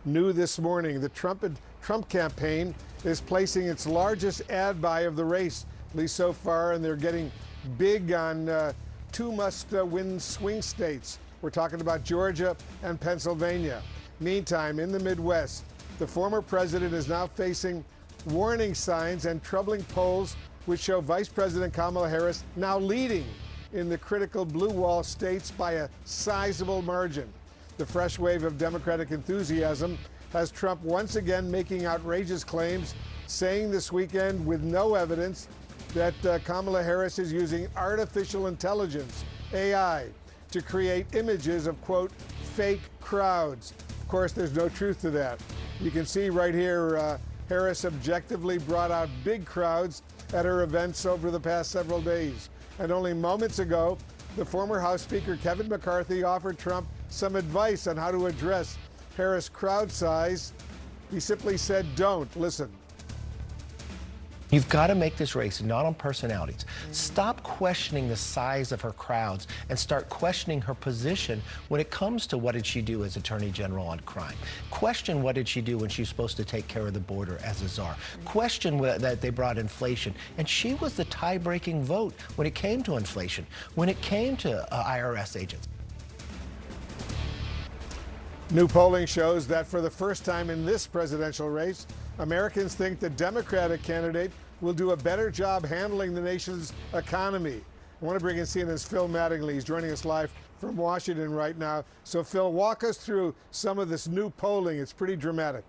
new this morning. The Trump campaign is placing its largest ad buy of the race, at least so far, and they're getting big on two must-win swing states. We're talking about Georgia and Pennsylvania. Meantime, in the Midwest, the former president is now facing warning signs and troubling polls which show Vice President Kamala Harris now leading in the critical blue wall states by a sizable margin. The fresh wave of Democratic enthusiasm has Trump once again making outrageous claims, saying this weekend with no evidence that Kamala Harris is using artificial intelligence, AI, to create images of, quote, fake crowds. Of course, there's no truth to that. You can see right here, Harris objectively brought out big crowds at her events over the past several days. And only moments ago, the former House Speaker Kevin McCarthy offered Trump some advice on how to address Harris' crowd size. He simply said, don't. Listen. You've got to make this race not on personalities. Stop questioning the size of her crowds and start questioning her position when it comes to what did she do as Attorney General on crime. Question what did she do when she was supposed to take care of the border as a czar. Question that they brought inflation. And she was the tie-breaking vote when it came to inflation, when it came to IRS agents. New polling shows that for the first time in this presidential race, Americans think the Democratic candidate will do a better job handling the nation's economy. I want to bring in CNN's Phil Mattingly. He's joining us live from Washington right now. So, Phil, walk us through some of this new polling. It's pretty dramatic.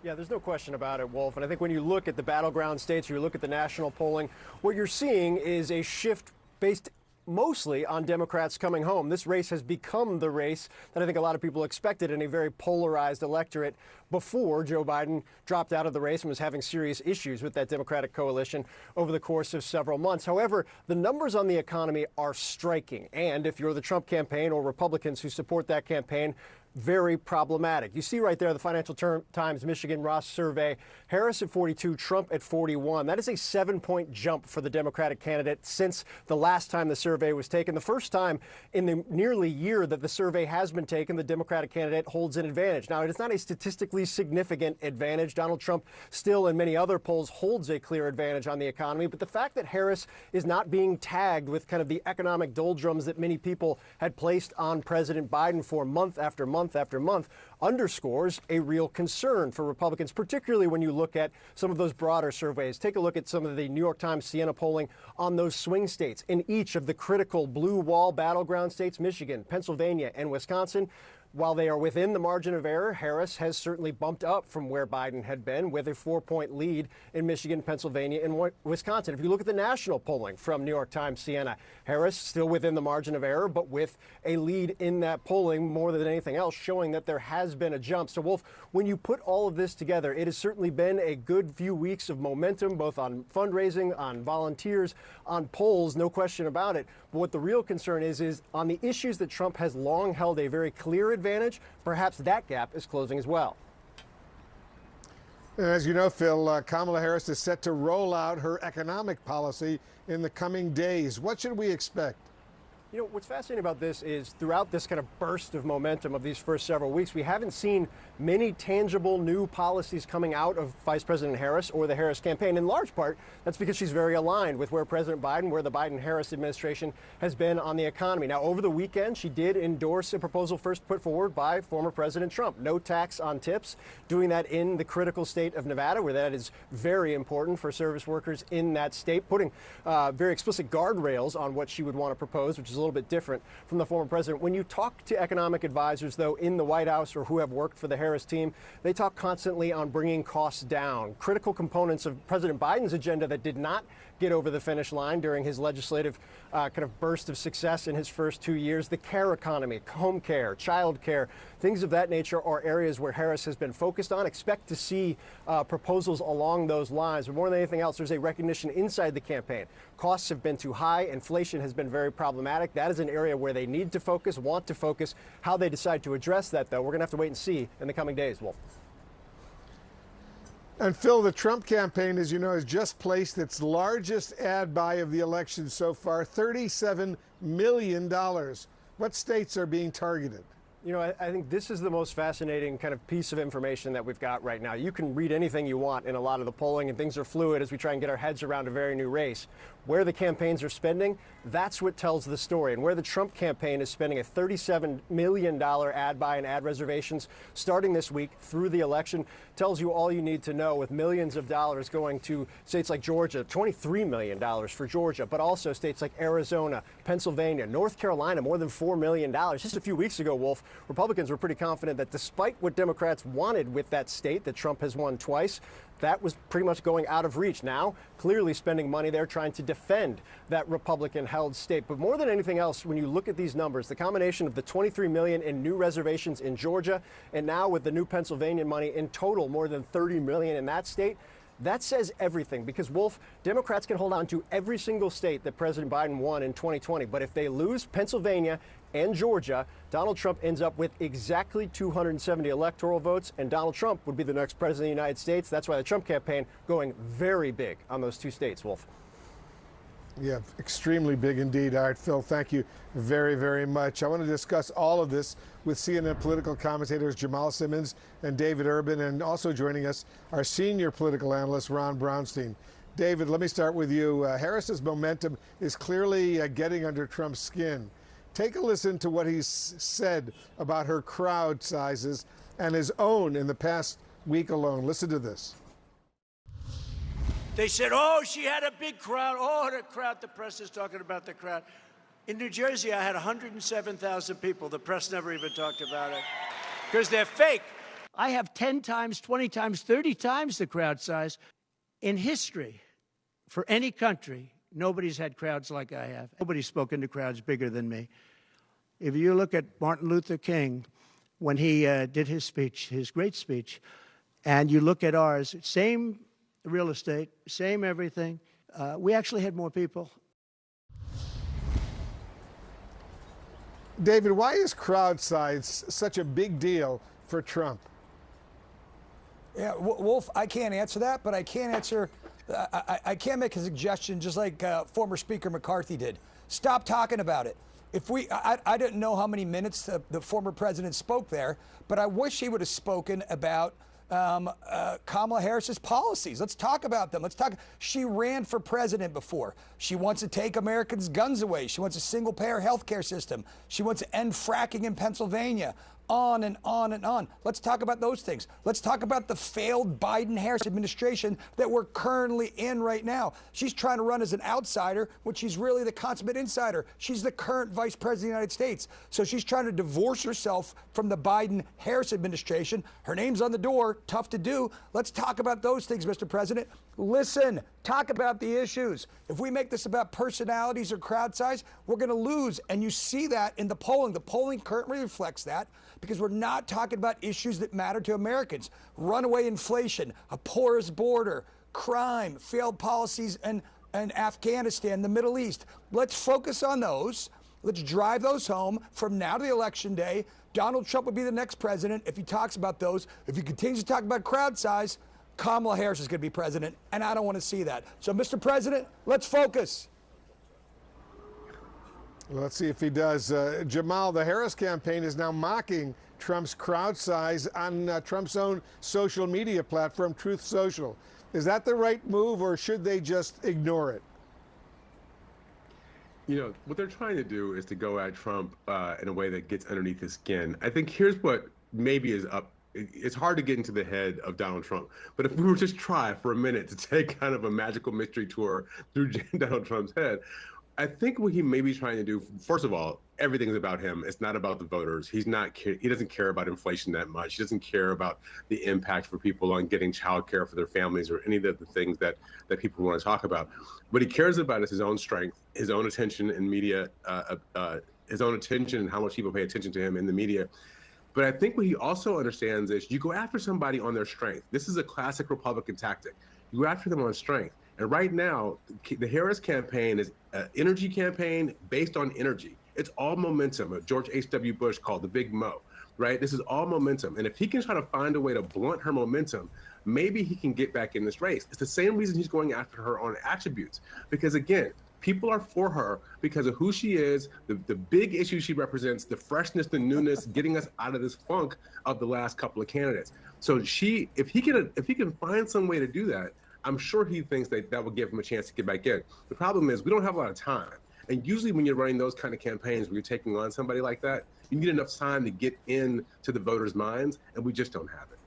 Yeah, there's no question about it, Wolf. And I think when you look at the battleground states, or you look at the national polling, what you're seeing is a shift based mostly on Democrats coming home. This race has become the race that I think a lot of people expected in a very polarized electorate before Joe Biden dropped out of the race and was having serious issues with that Democratic coalition over the course of several months. However, the numbers on the economy are striking. And if you're the Trump campaign or Republicans who support that campaign, very problematic. You see right there the Financial Times Michigan Ross survey, Harris at 42, Trump at 41. That is a 7-point jump for the Democratic candidate since the last time the survey was taken. The first time in the nearly year that the survey has been taken, the Democratic candidate holds an advantage. Now, it is not a statistically significant advantage. Donald Trump still, in many other polls, holds a clear advantage on the economy. But the fact that Harris is not being tagged with kind of the economic doldrums that many people had placed on President Biden for month after month after month underscores a real concern for Republicans, particularly when you look at some of those broader surveys. Take a look at some of the New York Times Siena polling on those swing states. In each of the critical blue wall battleground states, Michigan, Pennsylvania, and Wisconsin, while they are within the margin of error, Harris has certainly bumped up from where Biden had been with a 4-point lead in Michigan, Pennsylvania, and Wisconsin. If you look at the national polling from New York Times Siena, Harris still within the margin of error, but with a lead in that polling more than anything else, showing that there has been a jump. So, Wolf, when you put all of this together, it has certainly been a good few weeks of momentum, both on fundraising, on volunteers, on polls, no question about it. But what the real concern is on the issues that Trump has long held a very clear advantage, perhaps that gap is closing as well. And as you know, Phil, Kamala Harris is set to roll out her economic policy in the coming days. What should we expect? You know, what's fascinating about this is throughout this kind of burst of momentum of these first several weeks, we haven't seen many tangible new policies coming out of Vice President Harris or the Harris campaign. In large part, that's because she's very aligned with where President Biden, where the Biden-Harris administration has been on the economy. Now, over the weekend, she did endorse a proposal first put forward by former President Trump. No tax on tips, doing that in the critical state of Nevada, where that is very important for service workers in that state, putting very explicit guardrails on what she would want to propose, which is a little bit different from the former president. When you talk to economic advisors, though, in the White House or who have worked for the Harris team, they talk constantly on bringing costs down. Critical components of President Biden's agenda that did not get over the finish line during his legislative kind of burst of success in his first 2 years. The care economy, home care, child care, things of that nature are areas where Harris has been focused on. Expect to see proposals along those lines. But more than anything else, there's a recognition inside the campaign. Costs have been too high. Inflation has been very problematic. That is an area where they need to focus, want to focus. How they decide to address that, though, we're going to have to wait and see in the coming days, Wolf. And Phil, the Trump campaign, as you know, has just placed its largest ad buy of the election so far, $37 million. What states are being targeted? You know, I think this is the most fascinating kind of piece of information that we've got right now. You can read anything you want in a lot of the polling, and things are fluid as we try and get our heads around a very new race. Where the campaigns are spending, that's what tells the story. And where the Trump campaign is spending a $37 million ad buy and ad reservations starting this week through the election tells you all you need to know, with millions of dollars going to states like Georgia, $23 million for Georgia, but also states like Arizona, Pennsylvania, North Carolina, more than $4 million. Just a few weeks ago, Wolf, Republicans were pretty confident that despite what Democrats wanted with that state that Trump has won twice, that was pretty much going out of reach. Now, clearly spending money there trying to defend that Republican-held state. But more than anything else, when you look at these numbers, the combination of the $23 million in new reservations in Georgia, and now with the new Pennsylvania money, in total more than $30 million in that state, that says everything. Because, Wolf, Democrats can hold on to every single state that President Biden won in 2020. But if they lose Pennsylvania and Georgia, Donald Trump ends up with exactly 270 electoral votes, and Donald Trump would be the next president of the United States. That's why the Trump campaign going very big on those two states, Wolf. Yeah, extremely big indeed. All right, Phil, thank you very, very much. I want to discuss all of this with CNN political commentators Jamal Simmons and David Urban, and also joining us, our senior political analyst, Ron Brownstein. David, let me start with you. Harris's momentum is clearly getting under Trump's skin. Take a listen to what he's said about her crowd sizes and his own in the past week alone. Listen to this. They said, oh, she had a big crowd. Oh, the crowd. The press is talking about the crowd. In New Jersey, I had 107,000 people. The press never even talked about it because they're fake. I have 10 times, 20 times, 30 times the crowd size. In history, for any country, nobody's had crowds like I have. Nobody's spoken to crowds bigger than me. If you look at Martin Luther King, when he did his speech, his great speech, and you look at ours, same real estate, same everything, we actually had more people. David, why is crowd size such a big deal for Trump? Yeah, Wolf, I can't answer that, but I can answer, I can make a suggestion just like former Speaker McCarthy did. Stop talking about it. If I didn't know how many minutes the former president spoke there, but I wish he would have spoken about Kamala Harris's policies. Let's talk about them. Let's talk. She ran for president before. She wants to take Americans' guns away. She wants a single-payer health care system. She wants to end fracking in Pennsylvania. On and on and on. Let's talk about those things. Let's talk about the failed Biden-Harris administration that we're currently in right now. She's trying to run as an outsider when she's really the consummate insider. She's the current vice president of the United States. So she's trying to divorce herself from the Biden-Harris administration. Her name's on the door. Tough to do. Let's talk about those things, Mr. President. Listen, talk about the issues. If we make this about personalities or crowd size, we're going to lose. And you see that in the polling. The polling currently reflects that, because we're not talking about issues that matter to Americans. Runaway inflation, a porous border, crime, failed policies in Afghanistan, the Middle East. Let's focus on those. Let's drive those home. From now to the election day, Donald Trump would be the next president if he talks about those. If he continues to talk about crowd size, Kamala Harris is going to be president, and I don't want to see that. So, Mr. President, let's focus. Well, let's see if he does. Jamal, the Harris campaign is now mocking Trump's crowd size on Trump's own social media platform, Truth Social. Is that the right move, or should they just ignore it? You know, what they're trying to do is to go at Trump in a way that gets underneath his skin. I think here's what maybe is up. It's hard to get into the head of Donald Trump, but if we were just try for a minute to take kind of a magical mystery tour through Donald Trump's head, I think what he may be trying to do, first of all, everything's about him. It's not about the voters. He doesn't care about inflation that much. He doesn't care about the impact for people on getting child care for their families or any of the things that people want to talk about. What he cares about is his own strength, his own attention in media, his own attention and how much people pay attention to him in the media. But I think what he also understands is you go after somebody on their strength. This is a classic Republican tactic. You go after them on strength. And right now, the Harris campaign is an energy campaign based on energy. It's all momentum. George H.W. Bush called the Big Mo, right? This is all momentum. And if he can try to find a way to blunt her momentum, maybe he can get back in this race. It's the same reason he's going after her on attributes. Because again, People are for her because of who she is, the big issues she represents, the freshness, the newness, getting us out of this funk of the last couple of candidates. So if he can find some way to do that, I'm sure he thinks that will give him a chance to get back in. The problem is we don't have a lot of time. And usually when you're running those kind of campaigns where you're taking on somebody like that, you need enough time to get into the voters' minds, and we just don't have it.